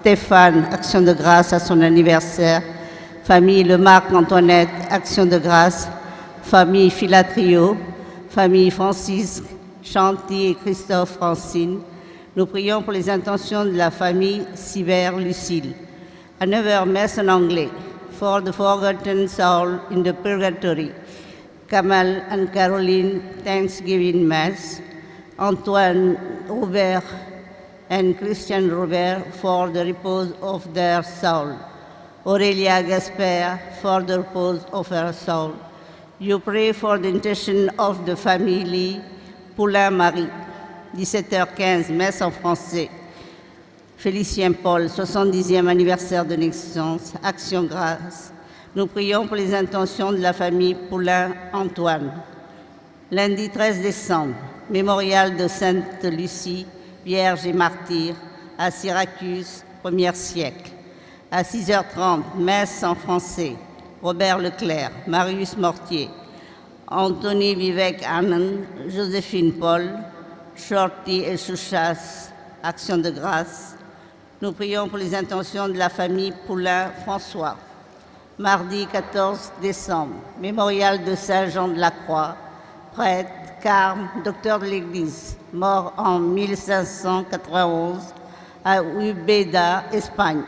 Stéphane, action de grâce à son anniversaire. Famille Lemarque-Antoinette, action de grâce. Famille Filatrio, famille Francis, Chanty et Christophe Francine. Nous prions pour les intentions de la famille Sibert-Lucille. À 9h, messe en anglais. For the forgotten soul in the purgatory. Kamal and Caroline, Thanksgiving Mass. Antoine Robert and Christian Robert for the repose of their soul. Aurélia Gaspard for the repose of her soul. You pray for the intention of the family Poulain-Marie. 17h15, messe en français. Félicien Paul, 70e anniversaire de naissance, Action grâce. Nous prions pour les intentions de la famille Poulain-Antoine. Lundi 13 décembre, mémorial de Sainte Lucie, Vierge et martyre, à Syracuse, 1er siècle. À 6h30, messe en français. Robert Leclerc, Marius Mortier, Anthony Vivek Anand, Joséphine Paul, Shorty et Chouchas, Action de grâce. Nous prions pour les intentions de la famille Poulain-François. Mardi 14 décembre, mémorial de Saint-Jean de la Croix, prêtre, carme, docteur de l'Église, mort en 1591 à Ubeda, Espagne.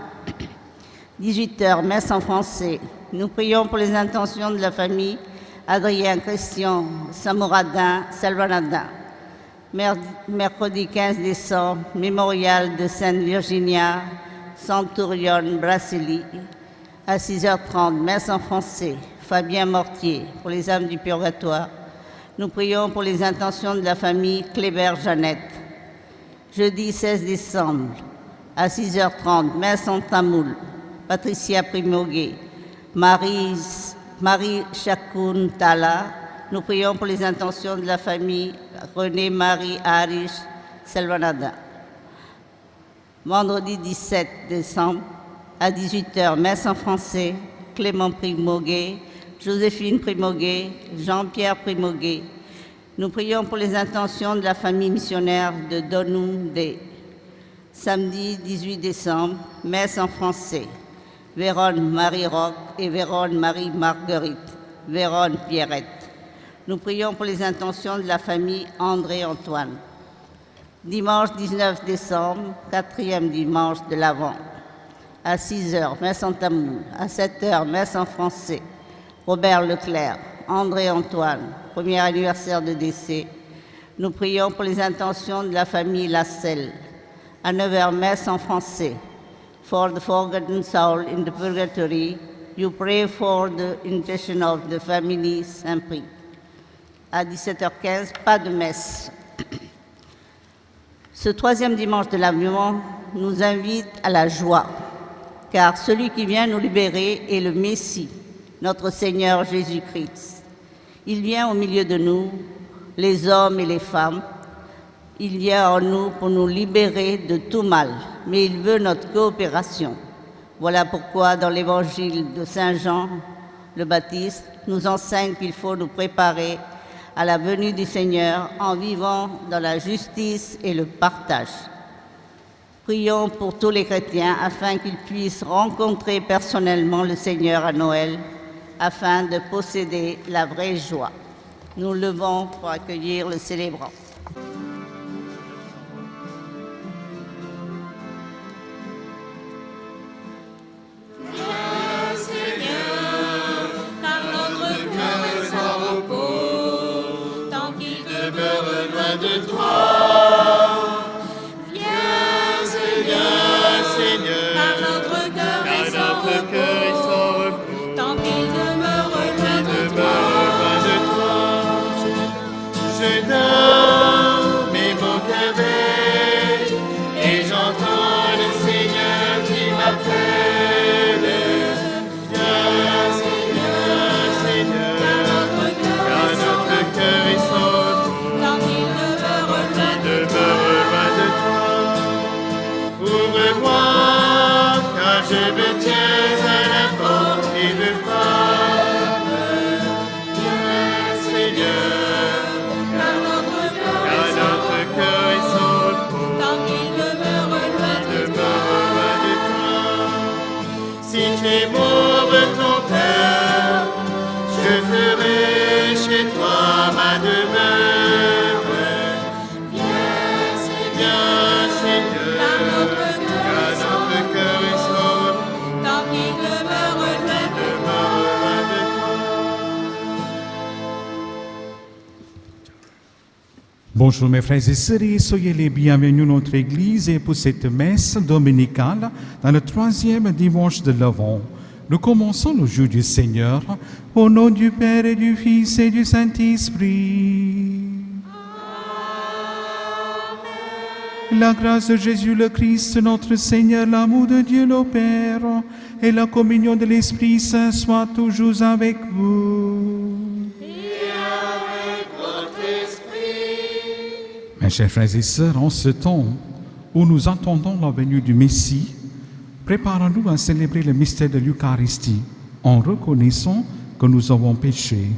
18h, messe en français. Nous prions pour les intentions de la famille Adrien Christian Samouradin Salvanadin. Mercredi 15 décembre, mémorial de Sainte Virginia Centurion Brasselli. À 6h30, messe en français. Fabien Mortier, pour les âmes du purgatoire. Nous prions pour les intentions de la famille Kléber-Jeannette. Jeudi 16 décembre, à 6h30, messe en tamoul. Patricia Primoguet, Marie Chakoun Tala. Nous prions pour les intentions de la famille René-Marie Harish Selvanada. Vendredi 17 décembre, à 18h, messe en français. Clément Primoguet, Joséphine Primoguet, Jean-Pierre Primoguet. Nous prions pour les intentions de la famille missionnaire de Donoumdé. Samedi 18 décembre, messe en français. Véronne Marie-Roch et Véronne Marie-Marguerite, Véronne Pierrette. Nous prions pour les intentions de la famille André-Antoine. Dimanche 19 décembre, 4e dimanche de l'Avent. À 6h, messe en tamoul. À 7h, messe en français. Robert Leclerc, André-Antoine, premier anniversaire de décès. Nous prions pour les intentions de la famille Lasselle. À 9h, messe en français. For the forgotten soul in the purgatory, you pray for the intention of the family Saint-Prix. À 17h15, pas de messe. Ce 3e dimanche de l'Avent nous invite à la joie, car celui qui vient nous libérer est le Messie, notre Seigneur Jésus-Christ. Il vient au milieu de nous, les hommes et les femmes. Il vient en nous pour nous libérer de tout mal, mais il veut notre coopération. Voilà pourquoi dans l'évangile de Saint Jean le Baptiste nous enseigne qu'il faut nous préparer à la venue du Seigneur en vivant dans la justice et le partage. Prions pour tous les chrétiens afin qu'ils puissent rencontrer personnellement le Seigneur à Noël, afin de posséder la vraie joie. Nous levons pour accueillir le célébrant. De toi, viens Seigneur, car notre cœur est sans repos, tant qu'il demeure loin de toi, je donne ouvre ton cœur, je ferai chez toi ma demeure. Viens Seigneur, car notre cœur est sans repos, tant qu'il demeure loin de toi. loin de toi. Bonjour mes frères et sœurs, et soyez les bienvenus dans notre église et pour cette messe dominicale dans le 3e dimanche de l'Avent. Nous commençons le jour du Seigneur au nom du Père et du Fils et du Saint-Esprit. La grâce de Jésus le Christ, notre Seigneur, l'amour de Dieu le Père et la communion de l'Esprit Saint soient toujours avec vous. Mes chers frères et sœurs, en ce temps où nous attendons la venue du Messie, préparons-nous à célébrer le mystère de l'Eucharistie en reconnaissant que nous avons péché.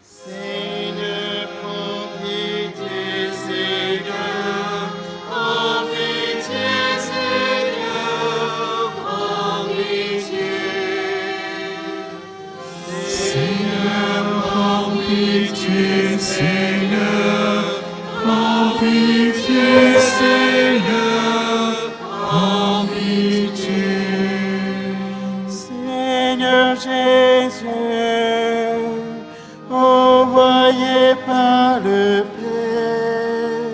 Seigneur, prends pitié, Seigneur, prends pitié, Seigneur, prends pitié. Seigneur, prends pitié, Seigneur, prends pitié, Seigneur, prends pitié. Seigneur Jésus, envoyé par le Père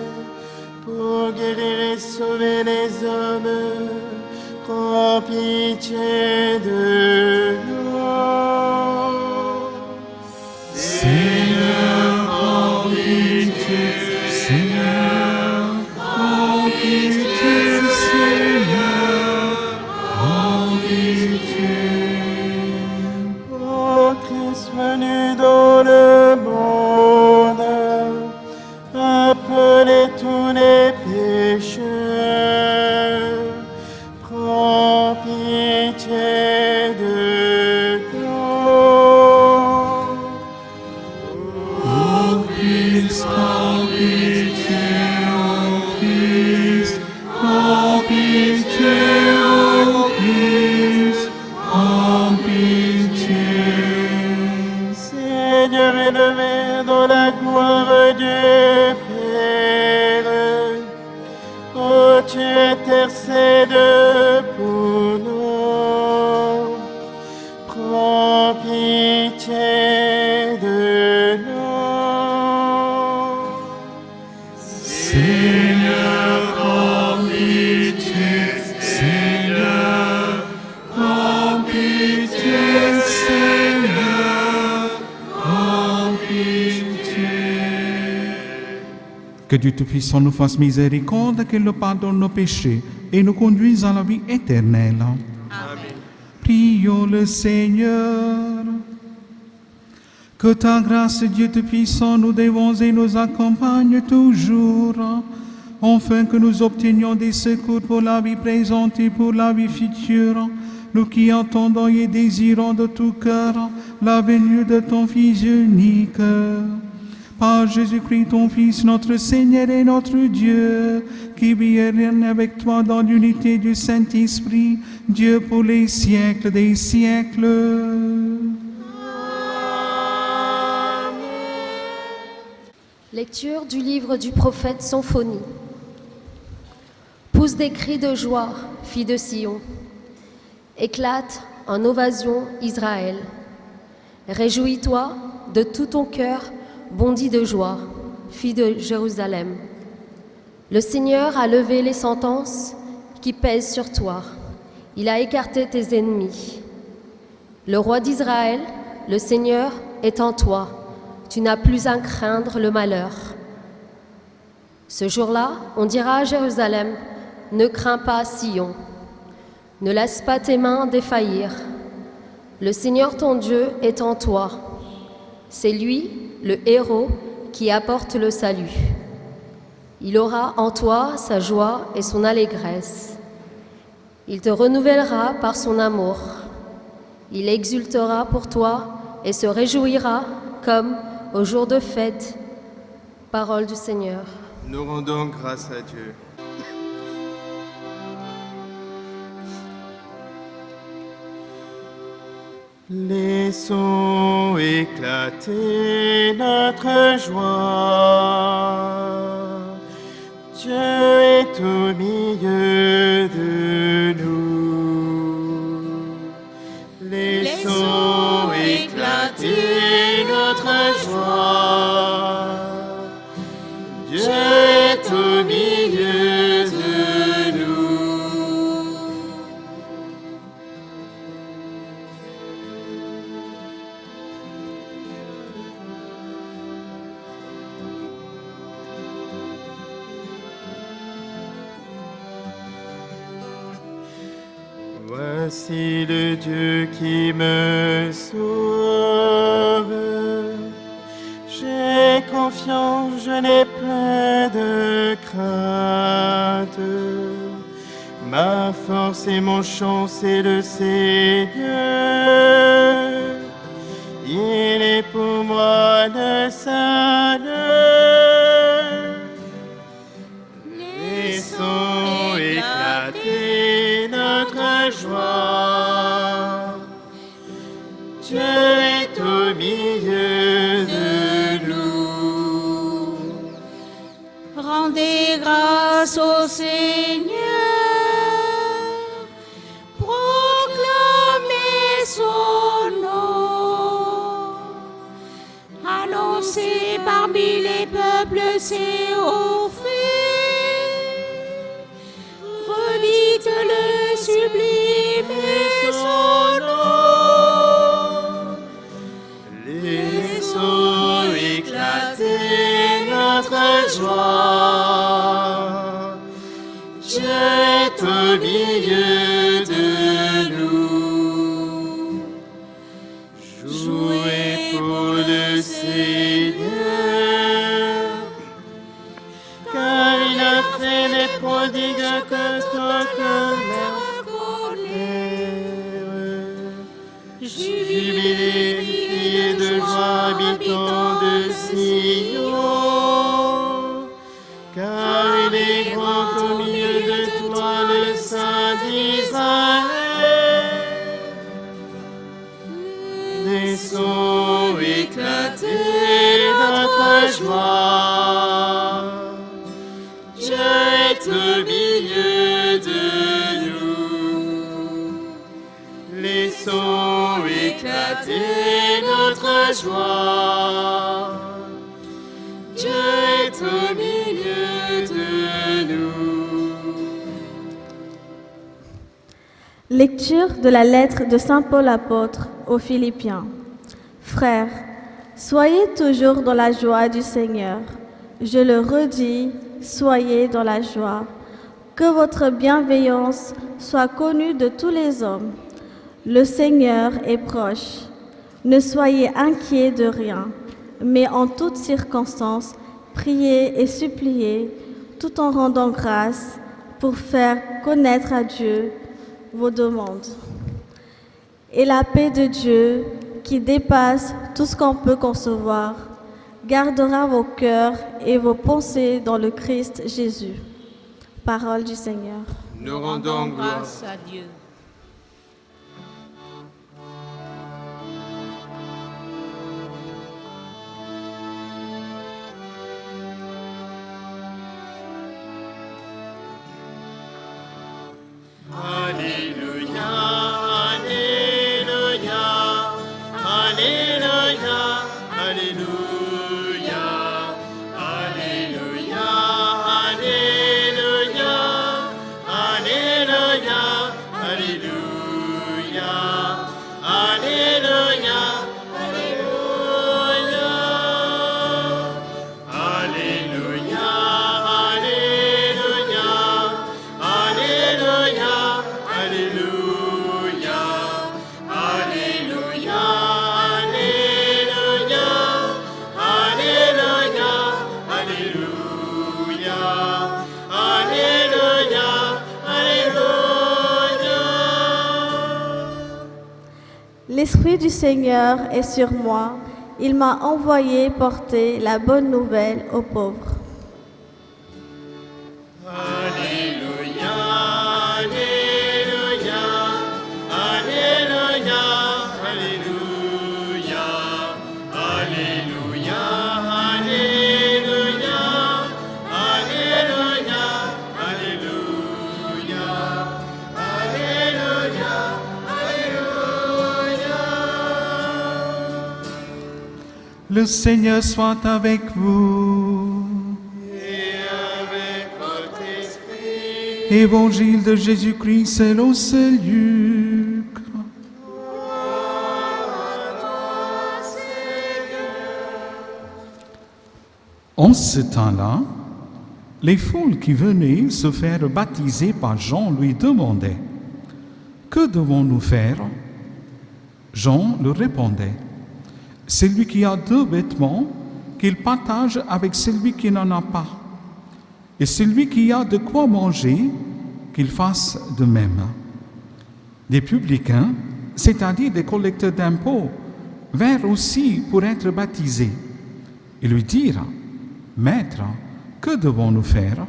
pour guérir et sauver les hommes, prends pitié de nous. Seigneur, prends pitié, Seigneur, prends pitié, Seigneur, prends pitié. Ô Christ venu dans le monde, appelez tous les pécheurs, prends pitié de nous. Ô Christ, prends pitié, ô Christ, prends pitié, ô Christ, prends pitié. Seigneur élevé dans la gloire du Père, ô tu intercèdes pour nous, prends pitié de nous. Seigneur, prends pitié, Seigneur, prends pitié, Seigneur, prends pitié. Que Dieu Tout-Puissant nous fasse miséricorde, qu'il nous pardonne nos péchés et nous conduise à la vie éternelle. Amen. Prions le Seigneur. Que ta grâce, Dieu Tout-Puissant, nous dévonce et nous accompagne toujours, afin que nous obtenions des secours pour la vie présente et pour la vie future, nous qui entendons et désirons de tout cœur la venue de ton Fils unique. Par Jésus-Christ, ton Fils, notre Seigneur et notre Dieu, qui vit et règne avec toi dans l'unité du Saint-Esprit, Dieu pour les siècles des siècles. Lecture du livre du prophète Symphonie. Pousse des cris de joie, fille de Sion. Éclate en ovation Israël. Réjouis-toi de tout ton cœur, bondis de joie, fille de Jérusalem. Le Seigneur a levé les sentences qui pèsent sur toi. Il a écarté tes ennemis. Le roi d'Israël, le Seigneur, est en toi. Tu n'as plus à craindre le malheur. Ce jour-là, on dira à Jérusalem, ne crains pas Sion. Ne laisse pas tes mains défaillir. Le Seigneur ton Dieu est en toi. C'est lui, le héros, qui apporte le salut. Il aura en toi sa joie et son allégresse. Il te renouvellera par son amour. Il exultera pour toi et se réjouira comme au jour de fête. Parole du Seigneur. Nous rendons grâce à Dieu. Laissons éclater notre joie. Dieu est au milieu de nous. Laissons éclater notre joie. Dieu est au milieu de nous. Voici le Dieu qui me sauve. J'ai confiance, je n'ai plein de crainte. Ma force et mon chant, c'est le Seigneur. Il est pour moi le salut. Laissons éclater notre joie. Dieu est au milieu de nous. Rendez grâce au Seigneur, proclamez son nom, annoncez parmi les peuples ses hauts faits, redites-le sublime et son nom. Laissons éclater notre joie. Dieu est au milieu de nous. Jouez pour le Seigneur, car il a fait des prodigues que toute la connaît. Jubilez, criez de joie, habitants de Sion, car il est grand au milieu de toi, le Saint d'Israël. Laissons éclater notre joie. Dieu est au milieu de nous. Laissons éclater notre joie. Dieu est au milieu de nous. Lecture de la lettre de Saint Paul apôtre aux Philippiens. Frères, soyez toujours dans la joie du Seigneur. Je le redis, soyez dans la joie. Que votre bienveillance soit connue de tous les hommes. Le Seigneur est proche. Ne soyez inquiets de rien, mais en toutes circonstances, priez et suppliez, tout en rendant grâce, pour faire connaître à Dieu vos demandes. Et la paix de Dieu, qui dépasse tout ce qu'on peut concevoir, gardera vos cœurs et vos pensées dans le Christ Jésus. Parole du Seigneur. Nous rendons gloire. grâce à Dieu. Alléluia, Alléluia, Alléluia, Alléluia, Alléluia, Alléluia, Alléluia, Alléluia, Alléluia, Alléluia, Alléluia, Alléluia, Alléluia, Alléluia, Alléluia, Alléluia, Alléluia, L'Esprit du Seigneur est sur moi. Il m'a envoyé porter la bonne nouvelle aux pauvres. Alléluia, Alléluia, Alléluia, Alléluia, Alléluia, Alléluia, Alléluia, Alléluia, Alléluia, Alléluia. Le Seigneur soit avec vous. Évangile de Jésus-Christ selon saint Luc. En ce temps-là, les foules qui venaient se faire baptiser par Jean lui demandaient « Que devons-nous faire ?» Jean leur répondait « Celui qui a 2 vêtements, qu'il partage avec celui qui n'en a pas. Et celui qui a de quoi manger, qu'il fasse de même. » Des publicains, c'est-à-dire des collecteurs d'impôts, vinrent aussi pour être baptisés. Ils lui dirent, « Maître, que devons-nous faire ?»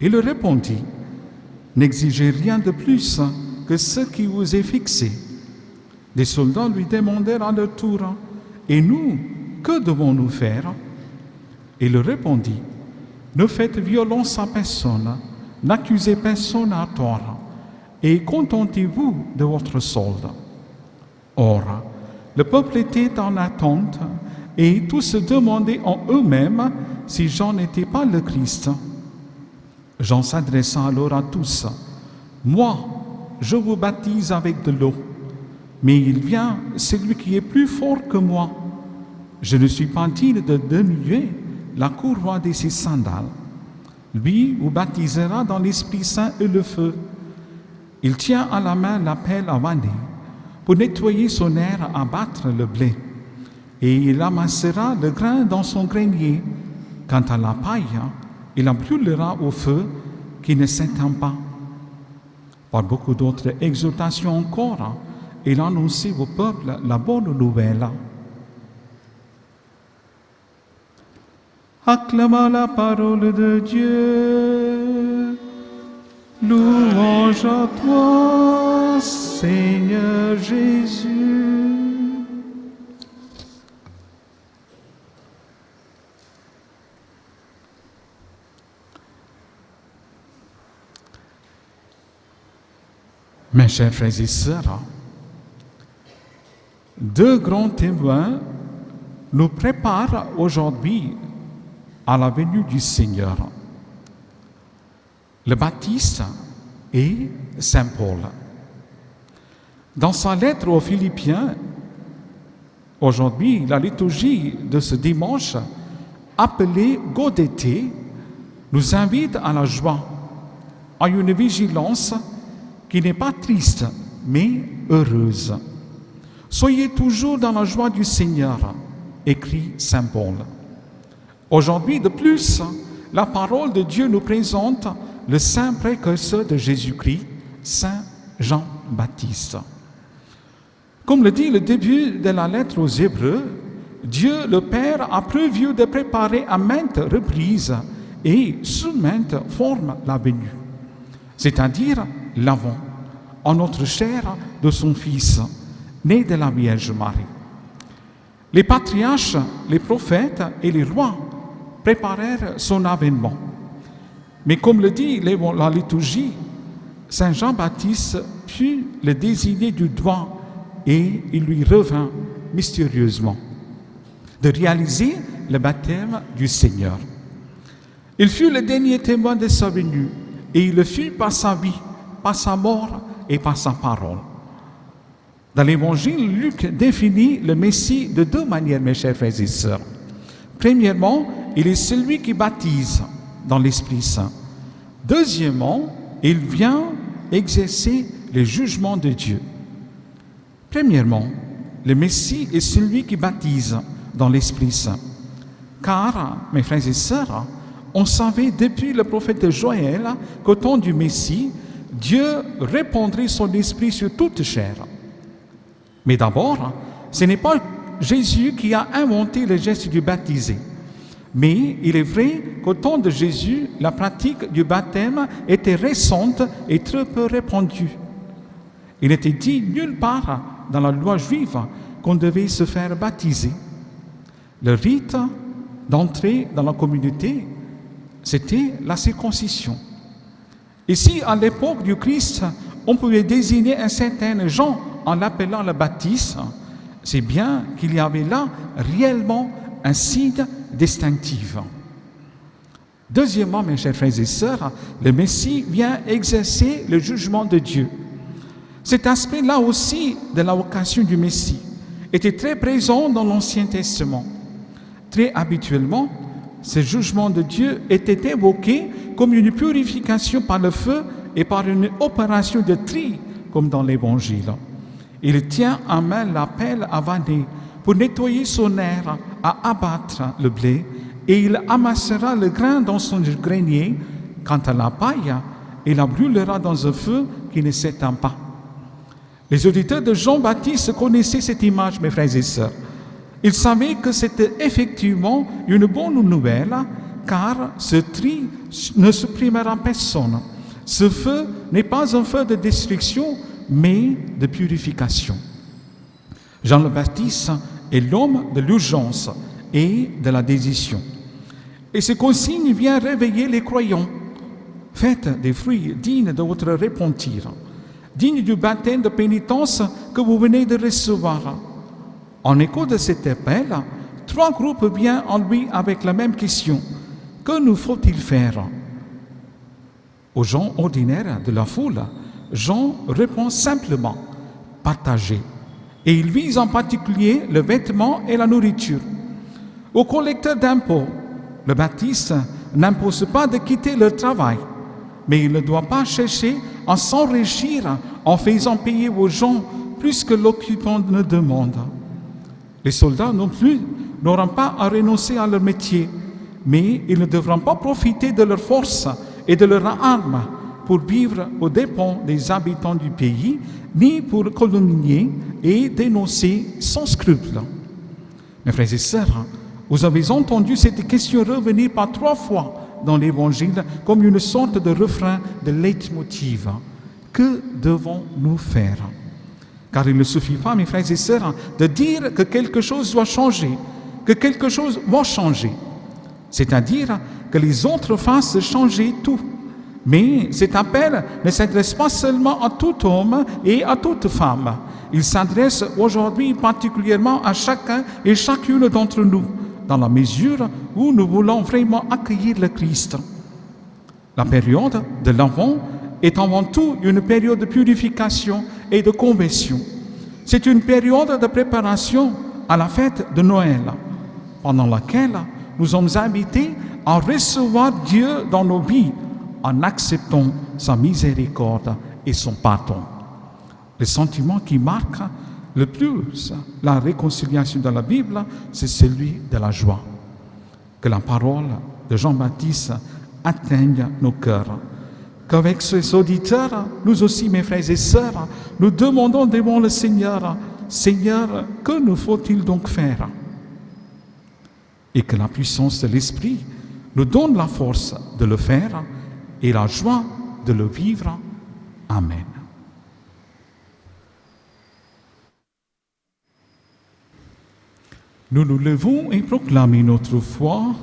Il leur répondit, « N'exigez rien de plus que ce qui vous est fixé. » Des soldats lui demandèrent à leur tour, « Et nous, que devons-nous faire ?» Il leur répondit, « Ne faites violence à personne, n'accusez personne à tort, et contentez-vous de votre solde. » Or, le peuple était en attente, et tous se demandaient en eux-mêmes si Jean n'était pas le Christ. Jean s'adressa alors à tous, « Moi, je vous baptise avec de l'eau, mais il vient celui qui est plus fort que moi. Je ne suis pas digne de dénuer la courroie de ses sandales. Lui vous baptisera dans l'Esprit Saint et le feu. Il tient à la main la pelle à vanner pour nettoyer son aire à battre le blé, et il amassera le grain dans son grenier. Quant à la paille, il la brûlera au feu qui ne s'éteint pas. » Par beaucoup d'autres exhortations encore, il annonçait au peuple la bonne nouvelle. Acclamons la parole de Dieu. Louange à toi, Seigneur Jésus. Mes chers frères et sœurs, 2 grands témoins nous préparent aujourd'hui à la venue du Seigneur, le Baptiste et Saint Paul. Dans sa lettre aux Philippiens, aujourd'hui, la liturgie de ce dimanche, appelée Gaudété, nous invite à la joie, à une vigilance qui n'est pas triste, mais heureuse. Soyez toujours dans la joie du Seigneur, écrit Saint Paul. Aujourd'hui, de plus, la parole de Dieu nous présente le saint précurseur de Jésus-Christ, Saint Jean-Baptiste. Comme le dit le début de la lettre aux Hébreux, Dieu le Père a prévu de préparer à maintes reprises et sous maintes formes la venue, c'est-à-dire l'avant, en notre chair de son Fils, né de la Vierge Marie. Les patriarches, les prophètes et les rois préparèrent son avènement. Mais comme le dit la liturgie, Saint Jean-Baptiste fut le désigné du doigt et il lui revint mystérieusement de réaliser le baptême du Seigneur. Il fut le dernier témoin de sa venue et il le fut par sa vie, par sa mort et par sa parole. Dans l'Évangile, Luc définit le Messie de 2 manières, mes chers frères et sœurs. Premièrement, il est celui qui baptise dans l'Esprit Saint. Deuxièmement, il vient exercer les jugements de Dieu. Premièrement, le Messie est celui qui baptise dans l'Esprit Saint. Car, mes frères et sœurs, on savait depuis le prophète Joël qu'au temps du Messie, Dieu répandrait son esprit sur toute chair. Mais d'abord, ce n'est pas Jésus qui a inventé le geste du baptisé. Mais il est vrai qu'au temps de Jésus, la pratique du baptême était récente et très peu répandue. Il n'était dit nulle part dans la loi juive qu'on devait se faire baptiser. Le rite d'entrée dans la communauté, c'était la circoncision. Et si à l'époque du Christ, on pouvait désigner un certain Jean en l'appelant le Baptiste, c'est bien qu'il y avait là réellement un signe distinctif. Deuxièmement, mes chers frères et sœurs, le Messie vient exercer le jugement de Dieu. Cet aspect-là aussi de la vocation du Messie était très présent dans l'Ancien Testament. Très habituellement, ce jugement de Dieu était évoqué comme une purification par le feu et par une opération de tri, comme dans l'Évangile. Il tient en main la pelle à vanner pour nettoyer son aire, à abattre le blé, et il amassera le grain dans son grenier. Quant à la paille, il la brûlera dans un feu qui ne s'éteint pas. Les auditeurs de Jean-Baptiste connaissaient cette image, mes frères et sœurs. Ils savaient que c'était effectivement une bonne nouvelle, car ce tri ne supprimera personne. Ce feu n'est pas un feu de destruction, mais de purification. Jean le Baptiste est l'homme de l'urgence et de la décision. Et ce consigne vient réveiller les croyants. Faites des fruits dignes de votre repentir, dignes du baptême de pénitence que vous venez de recevoir. En écho de cet appel, 3 groupes viennent en lui avec la même question. Que nous faut-il faire? Aux gens ordinaires de la foule, Jean répond simplement « partager ». Et il vise en particulier le vêtement et la nourriture. Aux collecteurs d'impôts, le Baptiste n'impose pas de quitter leur travail, mais il ne doit pas chercher à s'enrichir en faisant payer aux gens plus que l'occupant ne demande. Les soldats non plus n'auront pas à renoncer à leur métier, mais ils ne devront pas profiter de leur force et de leurs armes pour vivre aux dépens des habitants du pays, ni pour calomnier et dénoncer sans scrupule. Mes frères et sœurs, vous avez entendu cette question revenir par 3 fois dans l'Évangile comme une sorte de refrain de leitmotiv. Que devons-nous faire? Car il ne suffit pas, mes frères et sœurs, de dire que quelque chose doit changer, que quelque chose va changer. C'est-à-dire que les autres fassent changer tout. Mais cet appel ne s'adresse pas seulement à tout homme et à toute femme. Il s'adresse aujourd'hui particulièrement à chacun et chacune d'entre nous, dans la mesure où nous voulons vraiment accueillir le Christ. La période de l'Avent est avant tout une période de purification et de conversion. C'est une période de préparation à la fête de Noël, pendant laquelle nous sommes invités à recevoir Dieu dans nos vies en acceptant sa miséricorde et son pardon. Le sentiment qui marque le plus la réconciliation de la Bible, c'est celui de la joie. Que la parole de Jean-Baptiste atteigne nos cœurs. Qu'avec ces auditeurs, nous aussi, mes frères et sœurs, nous demandons devant le Seigneur, « Seigneur, que nous faut-il donc faire ?» Et que la puissance de l'Esprit nous donne la force de le faire et la joie de le vivre. Amen. Nous nous levons et proclamons notre foi.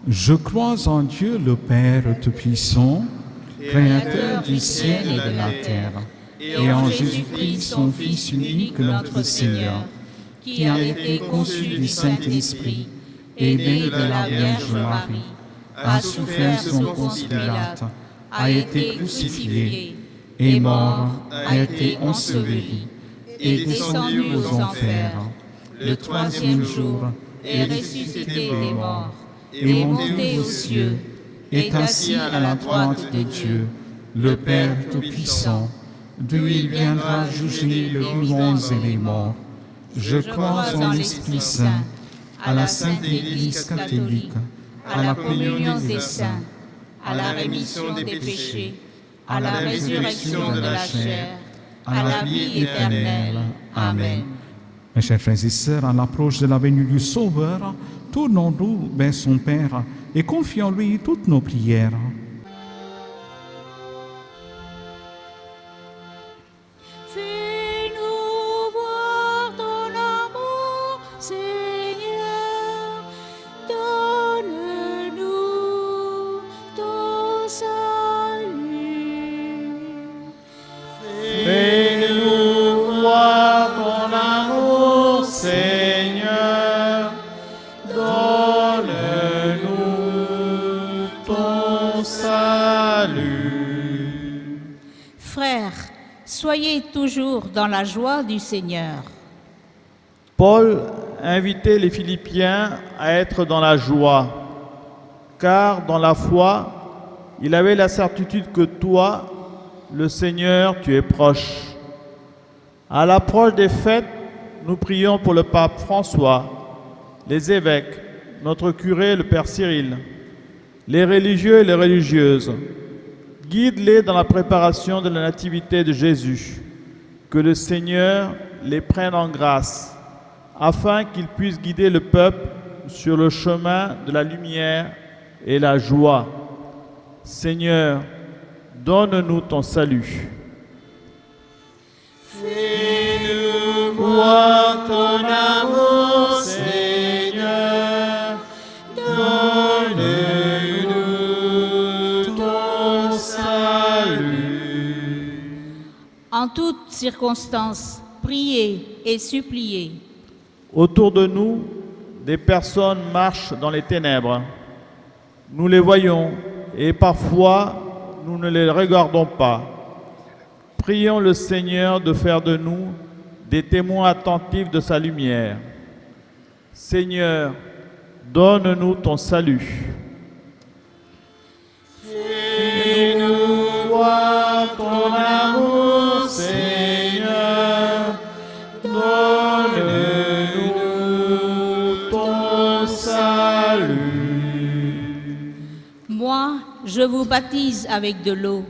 Je crois en Dieu le Père Tout-Puissant, Créateur du ciel et de la terre, et en Jésus-Christ, son Fils unique, notre Seigneur, qui a été conçu du Saint-Esprit, et né de la Vierge Marie, a souffert sous Ponce Pilate, a été crucifié, est mort, a été enseveli, est descendu aux enfers. Le 3e jour, est ressuscité des morts, est monté aux cieux, est assis à la droite de Dieu, le Père Tout-Puissant, d'où il viendra juger les vivants et les morts. Je crois en l'Esprit Saint, à la Sainte Église catholique, à la communion des saints, à la rémission des péchés, à la résurrection de la chair, à la vie éternelle. Amen. Mes chers frères et sœurs, à l'approche de la venue du Sauveur, tournons-nous vers son Père et confions-lui toutes nos prières. Fais-nous voir ton amour, Seigneur. Donne-nous ton salut. Fais-nous voir ton amour, Seigneur. Donne-nous ton salut. Frères, soyez toujours dans la joie du Seigneur. Paul invitait les Philippiens à être dans la joie, car dans la foi, il avait la certitude que toi, le Seigneur, tu es proche. À l'approche des fêtes, nous prions pour le pape François, les évêques, notre curé, le père Cyril, les religieux et les religieuses. Guide-les dans la préparation de la nativité de Jésus. Que le Seigneur les prenne en grâce, afin qu'ils puissent guider le peuple sur le chemin de la lumière et la joie. Seigneur, donne-nous ton salut. Fais-nous voir ton amour, Seigneur. Donne-nous ton salut. En toutes circonstances, priez et suppliez. Autour de nous, des personnes marchent dans les ténèbres. Nous les voyons et parfois nous ne les regardons pas. Prions le Seigneur de faire de nous des témoins attentifs de sa lumière. Seigneur, donne-nous ton salut. Fais-nous voir ton amour, Seigneur. Donne-nous ton salut. Moi, je vous baptise avec de l'eau,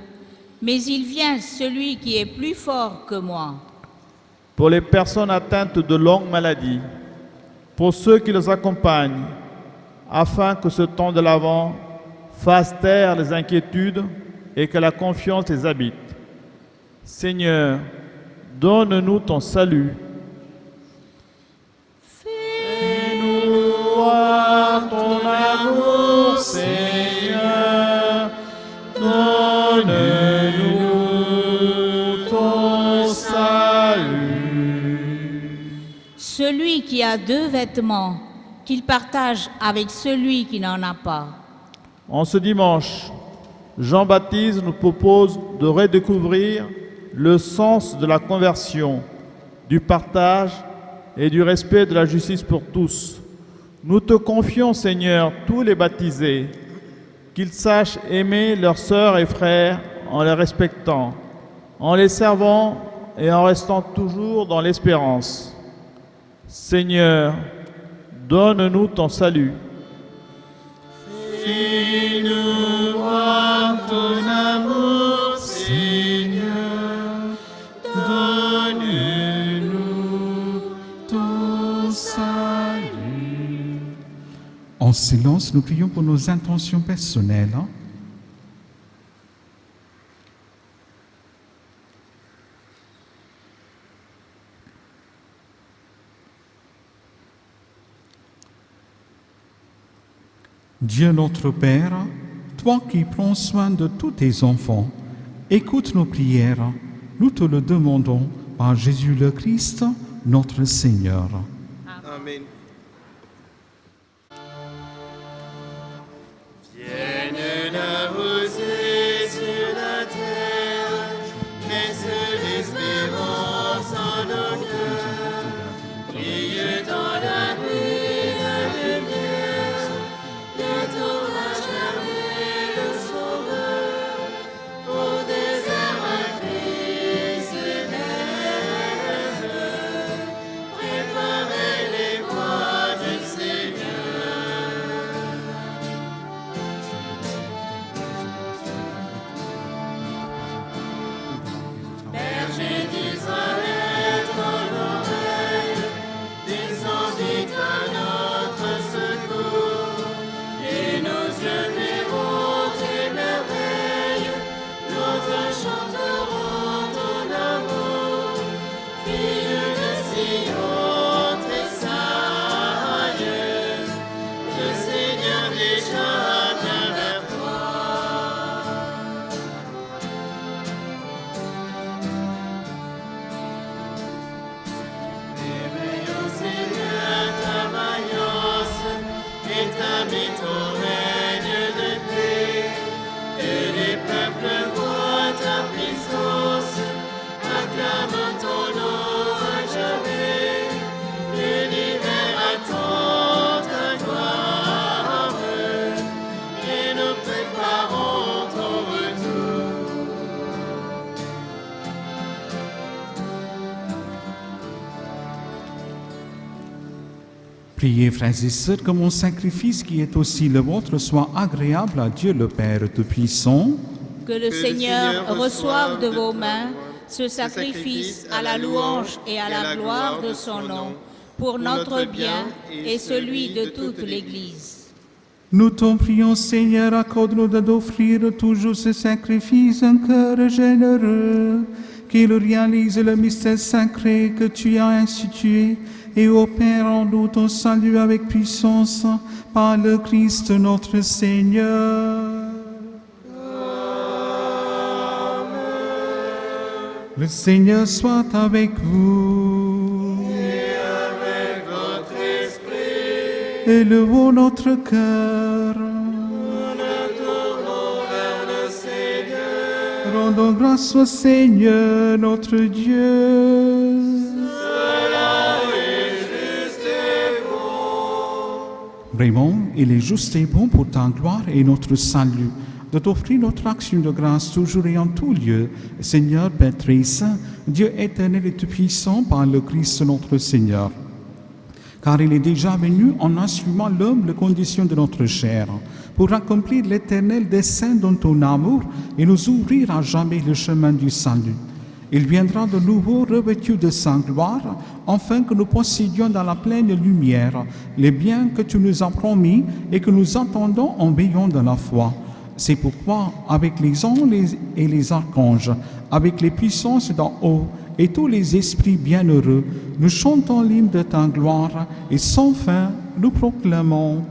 mais il vient celui qui est plus fort que moi. Pour les personnes atteintes de longues maladies, pour ceux qui les accompagnent, afin que ce temps de l'Avent fasse taire les inquiétudes et que la confiance les habite. Seigneur, donne-nous ton salut. Fais-nous voir ton amour, Seigneur. Donne-nous ton salut. Celui qui a 2 vêtements, qu'il partage avec celui qui n'en a pas. En ce dimanche, Jean-Baptiste nous propose de redécouvrir le sens de la conversion, du partage et du respect de la justice pour tous. Nous te confions, Seigneur, tous les baptisés, qu'ils sachent aimer leurs sœurs et frères en les respectant, en les servant et en restant toujours dans l'espérance. Seigneur, donne-nous ton salut. Fais-nous voir ton amour, Seigneur. Donne-nous ton salut. En silence, nous prions pour nos intentions personnelles. Dieu notre Père, toi qui prends soin de tous tes enfants, écoute nos prières, nous te le demandons par Jésus le Christ, notre Seigneur. Amen. Vienne la rosée sur la terre, laisse l'espérance en nos cœurs. Brille dans la nuit la lumière, de ton charmer le sauveur. Au désert un Christ éternel, préparez les voies. Priez, frères et sœurs, que mon sacrifice qui est aussi le vôtre soit agréable à Dieu le Père Tout-Puissant. Que le Seigneur reçoive de vos mains ce sacrifice à la louange et à la gloire de son nom, pour notre bien et celui de toute l'Église. Nous t'en prions, Seigneur, accorde-nous d'offrir toujours ce sacrifice, un cœur généreux, qu'il réalise le mystère sacré que tu as institué et opère en nous ton salut avec puissance par le Christ notre Seigneur. Le Seigneur soit avec vous. Et avec votre esprit, Élevons notre cœur. nous nous tournons vers le Seigneur. Rendons grâce au Seigneur notre Dieu. Cela est juste et bon. Vraiment, il est juste et bon pour ta gloire et notre salut de t'offrir notre action de grâce toujours et en tout lieu, Seigneur, Père très saint, Dieu éternel et tout-puissant par le Christ notre Seigneur. Car il est déjà venu en assumant l'humble condition de notre chair, pour accomplir l'éternel dessein dans ton amour et nous ouvrir à jamais le chemin du salut. Il viendra de nouveau revêtu de sa gloire, afin que nous possédions dans la pleine lumière les biens que tu nous as promis et que nous attendons en veillant dans la foi. C'est pourquoi, avec les anges et les archanges, avec les puissances d'en haut et tous les esprits bienheureux, nous chantons l'hymne de ta gloire et sans fin nous proclamons.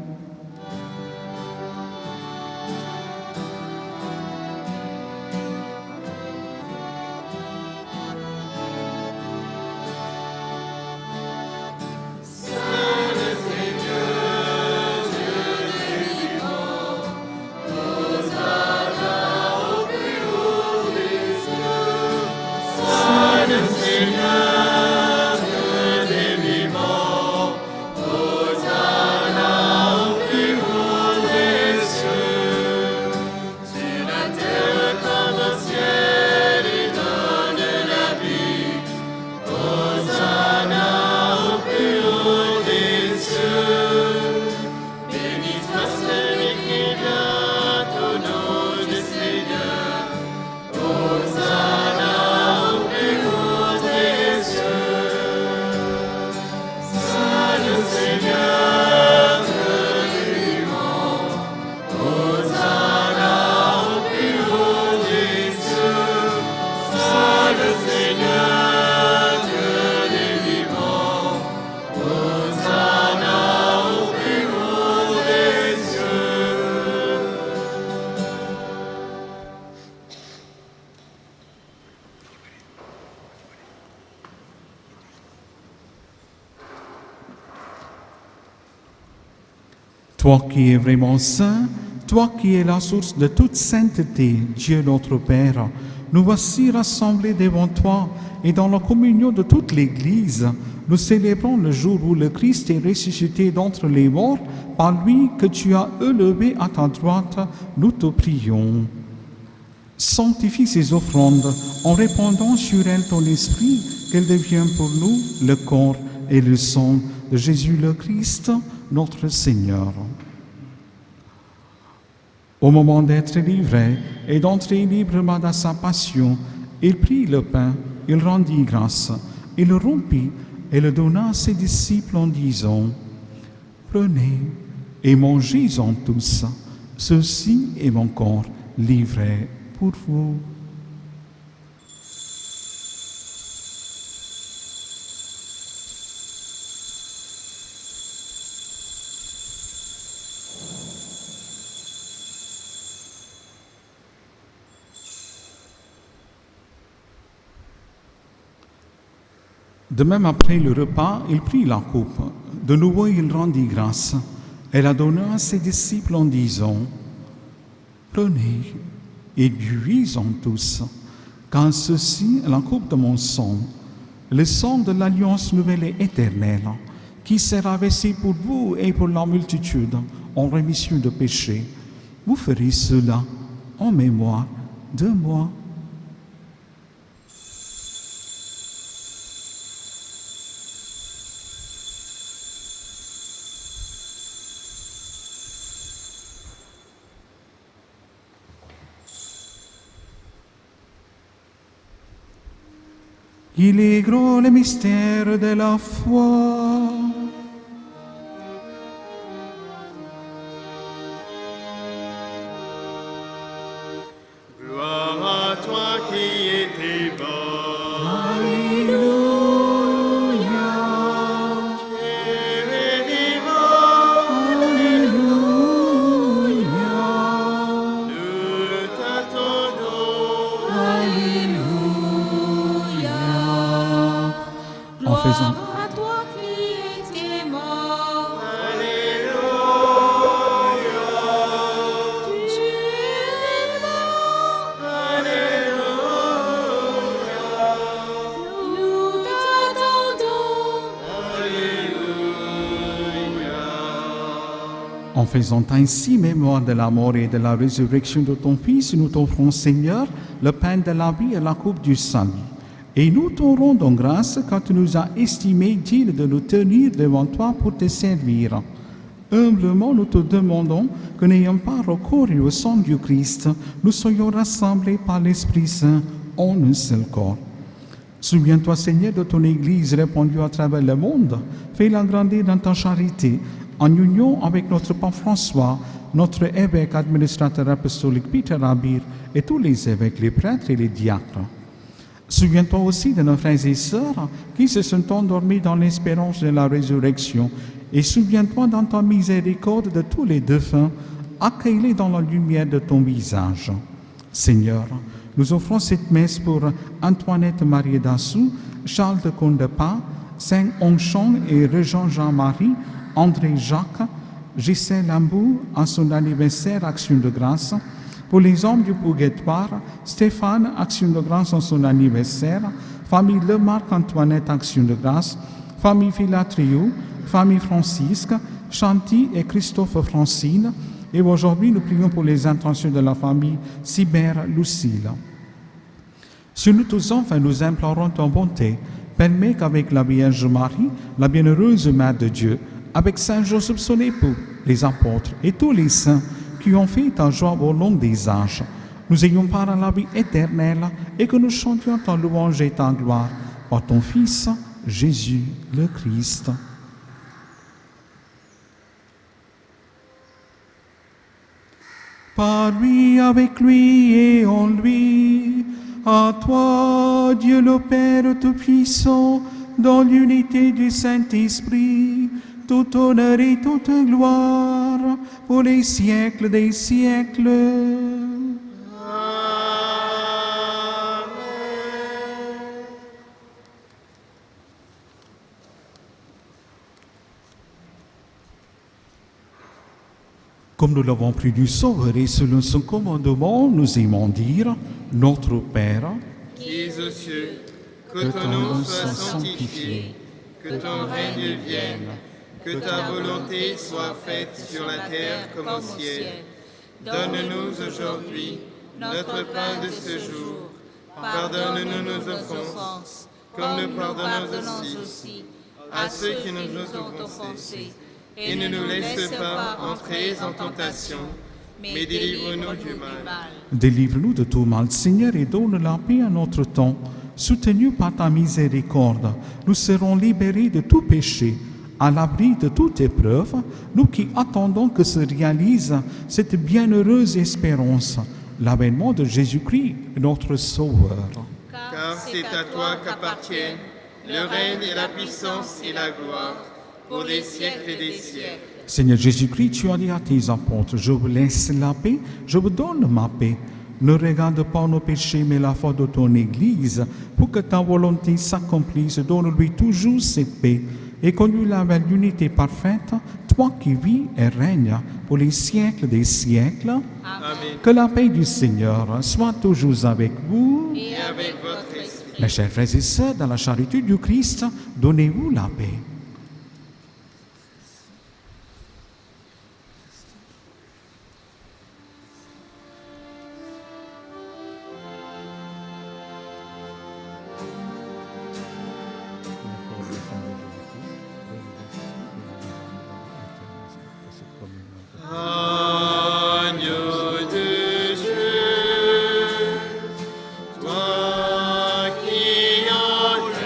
Toi qui es vraiment saint, toi qui es la source de toute sainteté, Dieu notre Père, nous voici rassemblés devant toi et dans la communion de toute l'Église, nous célébrons le jour où le Christ est ressuscité d'entre les morts, par lui que tu as élevé à ta droite, nous te prions. Sanctifie ces offrandes en répandant sur elles ton esprit, qu'elles deviennent pour nous le corps et le sang de Jésus le Christ, notre Seigneur. Au moment d'être livré et d'entrer librement dans sa passion, il prit le pain, il rendit grâce, il le rompit et le donna à ses disciples en disant : Prenez et mangez-en tous, ceci est mon corps livré pour vous. De même, après le repas, il prit la coupe. De nouveau, il rendit grâce et la donna à ses disciples en disant : Prenez et buvez-en tous, car ceci est la coupe de mon sang, le sang de l'alliance nouvelle et éternelle, qui sera versé pour vous et pour la multitude en rémission de péchés. Vous ferez cela en mémoire de moi. Il est grand le mystère de la foi. Gloire à toi qui étais mort. Alléluia. Tu es vivant. Alléluia. Nous t'attendons. En faisant, À toi qui étais mort, Alléluia. tu es vivant. Nous t'attendons. en faisant ainsi mémoire de la mort et de la résurrection de ton Fils, nous t'offrons, Seigneur, le pain de la vie et la coupe du salut. Et nous te rendons grâce quand tu nous as estimés dignes de nous tenir devant toi pour te servir. Humblement, nous te demandons que, n'ayant pas recours au sang du Christ, nous soyons rassemblés par l'Esprit Saint en un seul corps. Souviens-toi, Seigneur, de ton Église répandue à travers le monde. Fais-la grandir dans ta charité, en union avec notre pape François, notre évêque administrateur apostolique Peter Abir et tous les évêques, les prêtres et les diacres. Souviens-toi aussi de nos frères et sœurs qui se sont endormis dans l'espérance de la résurrection. Et souviens-toi dans ta miséricorde de tous les défunts, accueille-les dans la lumière de ton visage. Seigneur, nous offrons cette messe pour Antoinette Marie Dassou, Charles de Condepas, Saint Onchon et Régent Jean-Marie, André Jacques, Gisèle Lambou à son anniversaire Action de grâce, pour les hommes du purgatoire, Stéphane, Action de grâce en son anniversaire, famille Lemarc Antoinette, Action de grâce, famille Filatrio, famille Francisque, Chanty et Christophe Francine. Et aujourd'hui, nous prions pour les intentions de la famille Sibert Lucille. Sur nous tous enfin, nous implorons ton bonté. Permets qu'avec la Vierge Marie, la bienheureuse Mère de Dieu, avec Saint Joseph son époux, les apôtres et tous les saints, qui ont fait ta joie au long des âges, nous ayons part à la vie éternelle et que nous chantions ta louange et ta gloire par ton Fils, Jésus le Christ. Par lui, avec lui et en lui, à toi, Dieu le Père Tout-Puissant, dans l'unité du Saint-Esprit, tout honneur et toute gloire pour les siècles des siècles. Comme nous l'avons pris du Sauveur et selon son commandement, nous aimons dire, Notre Père, qui es aux cieux, que ton nom soit sanctifié, que ton règne vienne, que ta volonté soit faite sur la terre comme au ciel. Donne-nous aujourd'hui notre pain de ce jour. Pardonne-nous nos offenses, comme nous pardonnons aussi à ceux qui nous ont offensés. Et ne nous laisse pas entrer en tentation, mais délivre-nous du mal. Délivre-nous de tout mal, Seigneur, et donne la paix à notre temps. Soutenus par ta miséricorde, nous serons libérés de tout péché, à l'abri de toute épreuve, nous qui attendons que se réalise cette bienheureuse espérance, l'avènement de Jésus-Christ, notre Sauveur. Car c'est à toi qu'appartiennent le règne et la puissance et la gloire, pour des siècles et des siècles. Seigneur Jésus-Christ, tu as dit à tes apôtres, je vous laisse la paix, je vous donne ma paix. Ne regarde pas nos péchés, mais la foi de ton Église, pour que ta volonté s'accomplisse. Donne-lui toujours cette paix et conduis-la vers l'unité parfaite, toi qui vis et règnes pour les siècles des siècles. Amen. Que la paix du Seigneur soit toujours avec vous. Et avec votre esprit. Mes chers frères et sœurs, dans la charité du Christ, donnez-vous la paix. Agneau de Dieu, toi qui enlèves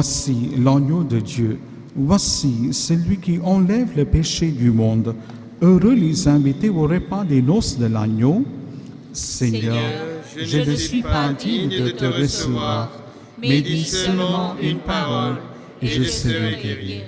Voici l'agneau de Dieu. Voici celui qui enlève le péché du monde. Heureux les invités au repas des noces de l'agneau. Seigneur, je ne suis pas digne de te recevoir, mais dis seulement une parole et je serai guéri.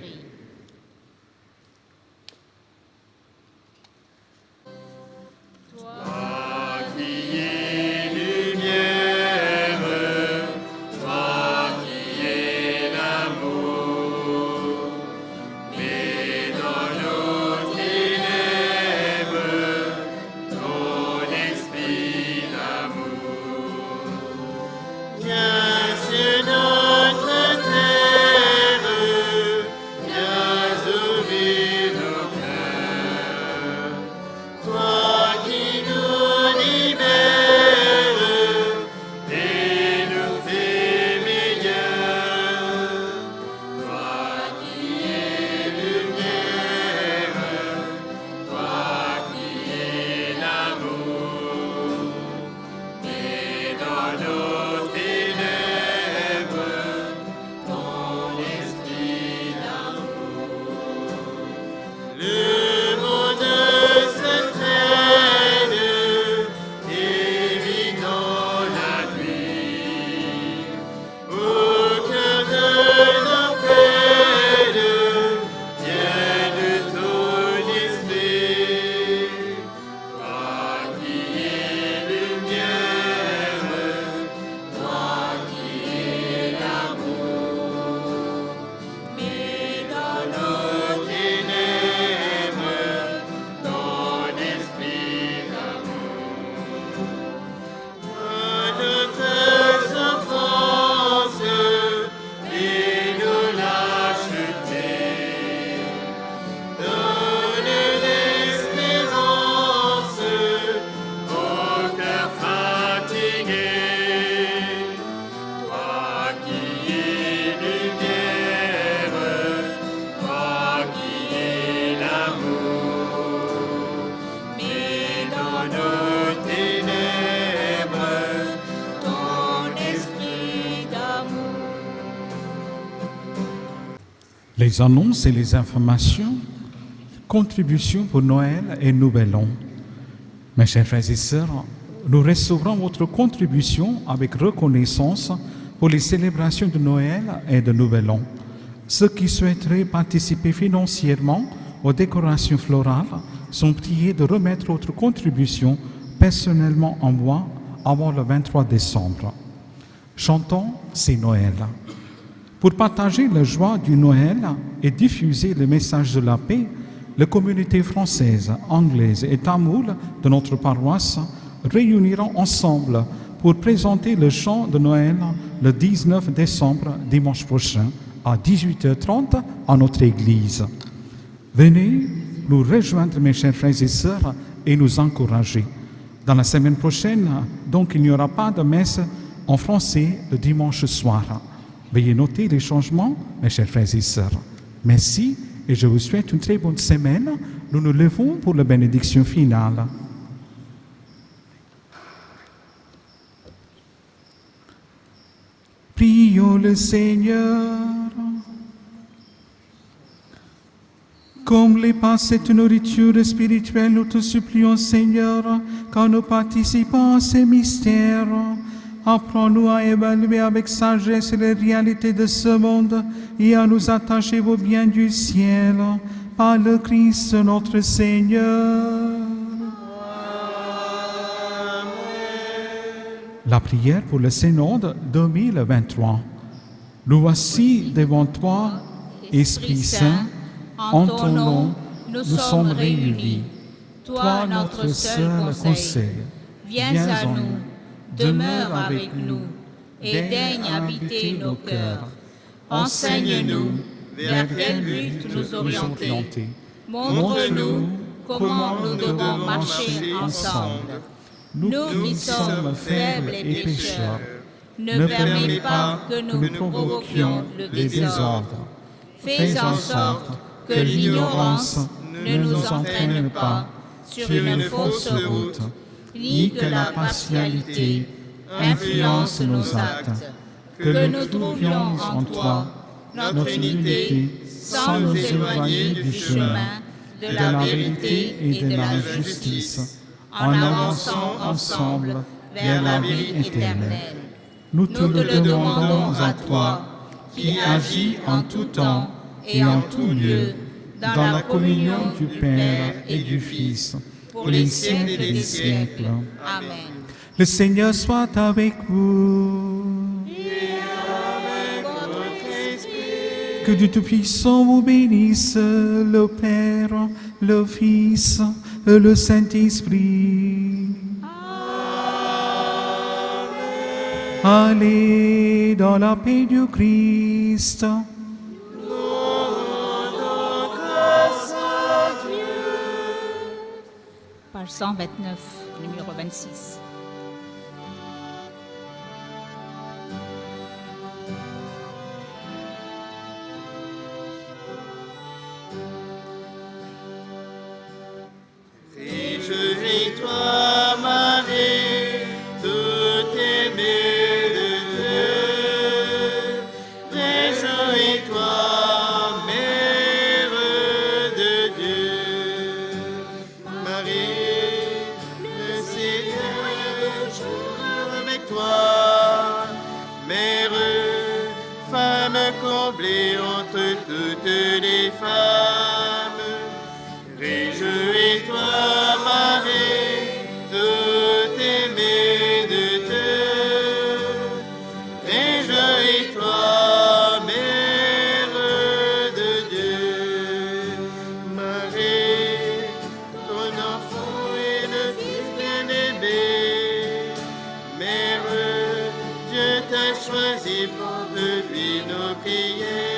Les annonces et les informations, contributions pour Noël et Nouvel An. Mes chers frères et sœurs, nous recevrons votre contribution avec reconnaissance pour les célébrations de Noël et de Nouvel An. Ceux qui souhaiteraient participer financièrement aux décorations florales sont priés de remettre votre contribution personnellement en bois avant le 23 décembre. Chantons, c'est Noël. Pour partager la joie du Noël et diffuser le message de la paix, les communautés françaises, anglaises et tamoules de notre paroisse réuniront ensemble pour présenter le chant de Noël le 19 décembre, dimanche prochain, à 18h30 à notre église. Venez nous rejoindre, mes chers frères et sœurs, et nous encourager. Dans la semaine prochaine, donc, il n'y aura pas de messe en français le dimanche soir. Veuillez noter les changements, mes chers frères et sœurs. Merci et je vous souhaite une très bonne semaine. Nous nous levons pour la bénédiction finale. Prions le Seigneur. Comblés par cette nourriture spirituelle, nous te supplions, Seigneur, quand nous participons à ces mystères, apprends-nous à évaluer avec sagesse les réalités de ce monde et à nous attacher aux biens du ciel par le Christ notre Seigneur. La prière pour le Synode 2023. Nous voici devant toi, Esprit Saint, en ton nom, nous sommes réunis. Toi, notre seul conseil, viens à nous. Demeure avec nous et daigne habiter nos cœurs. Enseigne-nous vers quel but nous orienter. Montre-nous comment nous devons marcher ensemble. Nous qui sommes faibles et pécheurs, ne permets pas que nous provoquions le désordre. Fais en sorte que l'ignorance ne nous entraîne pas sur une fausse route, ni que la partialité influence nos actes, que nous trouvions en toi notre unité, sans nous éloigner du chemin de la vérité et de la justice, en avançant ensemble vers la vie éternelle. Nous te le demandons à toi, qui agis en tout temps et en tout lieu, dans la communion du Père et du Fils, pour les siècles des siècles. Amen. Le Seigneur soit avec vous. Que Dieu Tout-Puissant vous bénisse, le Père, le Fils et le Saint-Esprit. Allez dans la paix du Christ. Page 129, numéro 26. Réjouis-toi, Marie, tout aimée de Dieu. Réjouis-toi, Mère de Dieu. Marie, le Seigneur est toujours avec toi. Mère, femme comblée entre toutes les femmes. Réjouis-toi, Marie, tout aimée de Dieu. Réjouis-toi, Mère de Dieu. Marie, ton enfant est le Fils bien-aimé. Mère, Dieu t'a choisi pour de lui nos prières.